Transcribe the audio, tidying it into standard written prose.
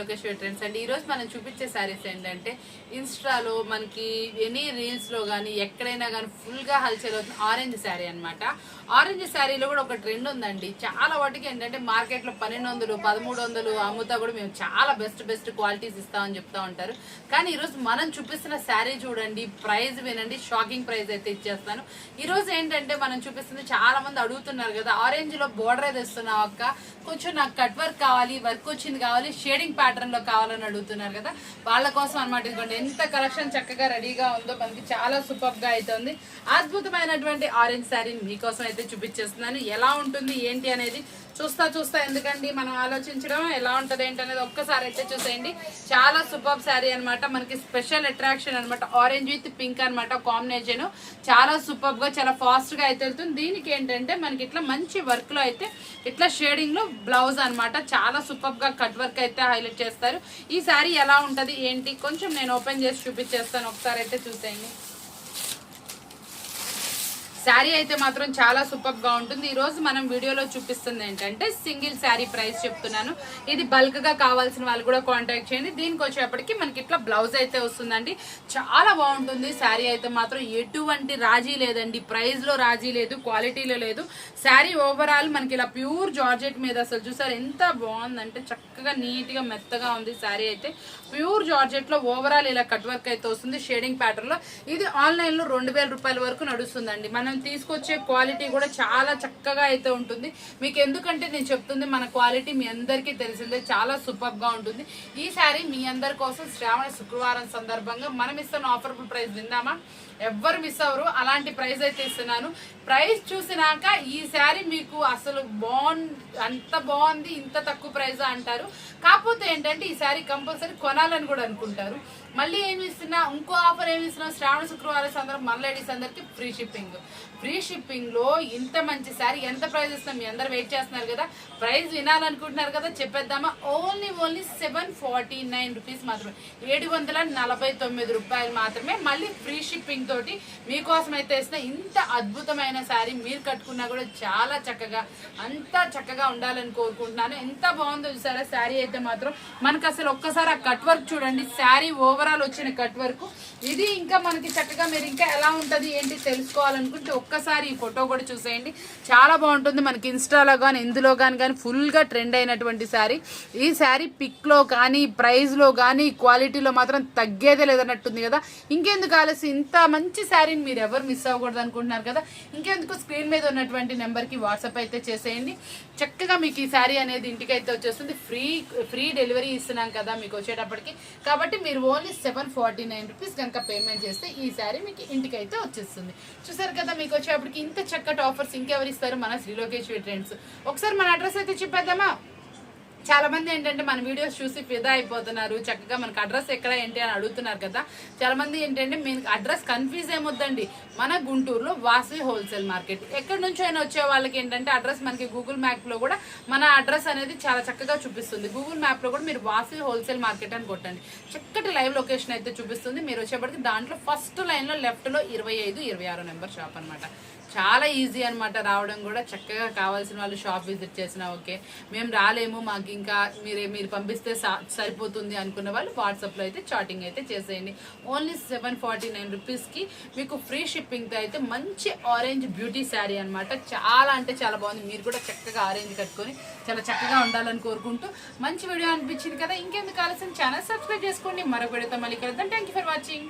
శ్రీలోకేశ్వరి trends అండి. ఈరోజు మనం చూపించే శారీస్ ఏంటంటే ఇన్స్టాలో మనకి ఎనీ రీల్స్లో కానీ ఎక్కడైనా కానీ ఫుల్గా హల్చల్ అవుతుంది ఆరెంజ్ శారీ అనమాట. ఆరెంజ్ శారీలో కూడా ఒక ట్రెండ్ ఉందండి. చాలా వాటికి ఏంటంటే మార్కెట్లో 1200, 1300 అమ్ముతా కూడా మేము చాలా బెస్ట్ క్వాలిటీస్ ఇస్తామని చెప్తా ఉంటారు. కానీ ఈరోజు మనం చూపిస్తున్న శారీ చూడండి, ప్రైస్ వినండి, షాకింగ్ ప్రైస్ అయితే ఇచ్చేస్తాను. ఈరోజు ఏంటంటే మనం చూపిస్తుంది చాలా మంది అడుగుతున్నారు కదా, ఆరెంజ్లో బోర్డర్ అయితే ఇస్తున్నావు అక్క, కొంచెం నాకు కట్ వర్క్ కావాలి, వర్క్ వచ్చింది కావాలి, షేడింగ్ ప్యాటర్న్ లో కావాలని అడుగుతున్నారు కదా, వాళ్ళ కోసం అనమాట. ఇదిగోండి ఎంత కలెక్షన్ చక్కగా రెడీగా ఉందో, మనకి చాలా సూపర్ గా అయితే ఉంది. అద్భుతమైనటువంటి ఆరెంజ్ శారీ మీకోసం అయితే చూపించేస్తున్నాను. ఎలా ఉంటుంది ఏంటి అనేది చూస్తా ఎందుకండి మనం ఆలోచించడం ఎలా ఉంటుంది ఏంటి అనేది ఒక్కసారి అయితే చూసేయండి. చాలా సూపర్ శారీ అనమాట, మనకి స్పెషల్ అట్రాక్షన్ అనమాట. ఆరెంజ్ విత్ పింక్ అనమాట కాంబినేషన్, చాలా సూపర్ గా చాలా ఫాస్ట్ గా అయితే వెళ్తుంది. దీనికి ఏంటంటే మనకి ఇట్లా మంచి వర్క్ లో అయితే ఇట్లా షేడింగ్ లో బ్లౌజ్ అనమాట, చాలా సూపర్ గా కట్ వర్క్ అయితే హైలైట్ చేస్తారు. ఈ శారీ ఎలా ఉంటది ఏంటి కొంచెం నేను ఓపెన్ చేసి చూపించేస్తాను, ఒకసారి అయితే చూసేయండి. శారీ అయితే మాత్రం చాలా సూపర్ గా ఉంటుంది. ఈ రోజు మనం వీడియోలో చూపిస్తుంది ఏంటంటే సింగిల్ శారీ ప్రైస్ చెప్తున్నాను. ఇది బల్క్ గా కావాల్సిన వాళ్ళు కూడా కాంటాక్ట్ చేయండి. దీనికి వచ్చేప్పటికి మనకి ఇట్లా బ్లౌజ్ అయితే వస్తుందండి, చాలా బాగుంటుంది శారీ అయితే మాత్రం. ఎటువంటి రాజీ లేదండి, ప్రైస్ లో రాజీ లేదు, క్వాలిటీలో లేదు. శారీ ఓవరాల్ మనకి ఇలా ప్యూర్ జార్జెట్ మీద అసలు చూసారు ఎంత బాగుందంటే, చక్కగా నీట్ గా మెత్తగా ఉంది శారీ అయితే. ప్యూర్ జార్జెట్ లో ఓవరాల్ ఇలా కట్ వర్క్ అయితే వస్తుంది షేడింగ్ ప్యాటర్న్ లో. ఇది ఆన్లైన్ లో 2000 రూపాయల వరకు నడుస్తుందండి. మనం తీసుకొచ్చే క్వాలిటీ కూడా చాలా చక్కగా అయితే ఉంటుంది మీకు. ఎందుకంటే నేను చెప్తుంది మన క్వాలిటీ మీ అందరికీ తెలిసిందే, చాలా సూపర్ గా ఉంటుంది. ఈ శారీ మీ అందరి కోసం శ్రావణ శుక్రవారం సందర్భంగా మనం ఇస్తున్న ఆఫర్బుల్ ప్రైస్ విందామా? ఎవ్వరు మిస్ అవ్వరు, అలాంటి ప్రైస్ అయితే ఇస్తున్నాను. ప్రైస్ చూసినాక ఈ శారీ మీకు అసలు అంత బాగుంది, ఇంత తక్కువ ప్రైస్ అంటారు. కాకపోతే ఏంటంటే ఈ శారీ కంపల్సరీ కొనాలని కూడా అనుకుంటారు. మళ్ళీ ఏమి ఇస్తున్నా, ఇంకో ఆఫర్ ఏమి ఇస్తున్నా, శ్రావణ శుక్రవారం సందర్భం మన లేడీస్ అందరికి ఫ్రీ షిప్పింగ్ లో ఇంత మంచి శారీ ఎంత ప్రైస్ ఇస్తున్నాం? మీ అందరు వెయిట్ చేస్తున్నారు కదా, ప్రైస్ వినాలనుకుంటున్నారు కదా, చెప్పేద్దామా? ఓన్లీ 749 రూపీస్ మాత్రమే, 749 రూపాయలు మాత్రమే. మళ్ళీ ఫ్రీ షిప్పింగ్ తోటి మీకోసం అయితే ఇస్తున్న ఇంత అద్భుతమైన శారీ మీరు కట్టుకున్నా కూడా చాలా చక్కగా, అంతా చక్కగా ఉండాలని కోరుకుంటున్నాను. ఎంత బాగుందో చూసారా శారీ అయితే మాత్రం. మనకు అసలు ఒక్కసారి ఆ కట్ వర్క్ చూడండి, శారీ ఓవరాల్ వచ్చిన కట్ వర్క్ ఇది. ఇంకా మనకి చక్కగా మీరు ఇంకా ఎలా ఉంటది ఏంటి తెలుసుకోవాలనుకుంటే ఒక్కసారి ఈ ఫోటో కూడా చూసేయండి, చాలా బాగుంటుంది. మనకి ఇన్స్టాలో కానీ ఇందులో కానీ ఫుల్ గా ట్రెండ్ అయినటువంటి శారీ. ఈ శారీ పిక్ లో కానీ ప్రైస్ లో కానీ క్వాలిటీలో మాత్రం తగ్గేదే లేదన్నట్టుంది కదా. ఇంకెందుకు ఆలస్యం, ఇంత మంచి శారీని మీరు ఎవరు మిస్ అవ్వకూడదు అనుకుంటున్నారు కదా, ఇంకెందుకు స్క్రీన్ మీద ఉన్నటువంటి నెంబర్ కి వాట్సాప్ అయితే చేసేయండి. చక్కగా మీకు ఈ శారీ అనేది ఇంటికి అయితే వచ్చేస్తుంది. ఫ్రీ డెలివరీ ఇస్తున్నాం కదా మీకు వచ్చేటప్పటికి. కాబట్టి మీరు ఓన్లీ 749 రూపీస్ కనుక పేమెంట్ చేస్తే ఈ శారీ మీకు ఇంటికి అయితే వచ్చేస్తుంది. చూసారు కదా, మీకు వచ్చేటప్పటికి ఇంత చక్కటి ఆఫర్స్ ఇంకెవరు ఇస్తారు? మన శ్రీలోకేశ్వరి ట్రెండ్స్. ఒకసారి మన అడ్రస్ అయితే చెప్పేద్దామా? చాలా మంది ఏంటంటే మన వీడియోస్ చూసి ఫిదా అయిపోతున్నారు, చక్కగా మనకు అడ్రస్ ఎక్కడ ఏంటి అని అడుగుతున్నారు కదా. చాలా మంది ఏంటంటే మీకు అడ్రస్ కన్ఫ్యూజ్ ఏమొద్దండి, మన గుంటూరులో వాసవి హోల్సేల్ మార్కెట్. ఎక్కడి నుంచో అయినా వచ్చే వాళ్ళకి ఏంటంటే అడ్రస్ మనకి గూగుల్ మ్యాప్ లో కూడా మన అడ్రస్ అనేది చాలా చక్కగా చూపిస్తుంది. గూగుల్ మ్యాప్ లో కూడా మీరు వాసవి హోల్సేల్ మార్కెట్ అని కొట్టండి, చక్కటి లైవ్ లొకేషన్ అయితే చూపిస్తుంది. మీరు వచ్చేప్పటికి దాంట్లో ఫస్ట్ లైన్ లో లెఫ్ట్ లో 25-26 నెంబర్ షాప్ అనమాట. చాలా ఈజీ అనమాట రావడం కూడా. చక్కగా కావాల్సిన వాళ్ళు షాప్ విజిట్ చేసినా ఓకే, మేము రాలేము మాకు ఇంకా మీరు పంపిస్తే సరిపోతుంది అనుకున్న వాళ్ళు వాట్సాప్లో అయితే చాటింగ్ అయితే చేసేయండి. ఓన్లీ 749 రూపీస్కి మీకు ఫ్రీ షిప్పింగ్తో అయితే మంచి ఆరెంజ్ బ్యూటీ శారీ అనమాట. చాలా అంటే చాలా బాగుంది. మీరు కూడా చక్కగా ఆరెంజ్ కట్టుకొని చాలా చక్కగా ఉండాలని కోరుకుంటూ, మంచి వీడియో అనిపించింది కదా, ఇంకెందుకు ఆలస్యం ఛానల్ సబ్స్క్రైబ్ చేసుకోండి. మరొక వీడియోతో మళ్ళీ కలుద్దాం. Thank you for watching.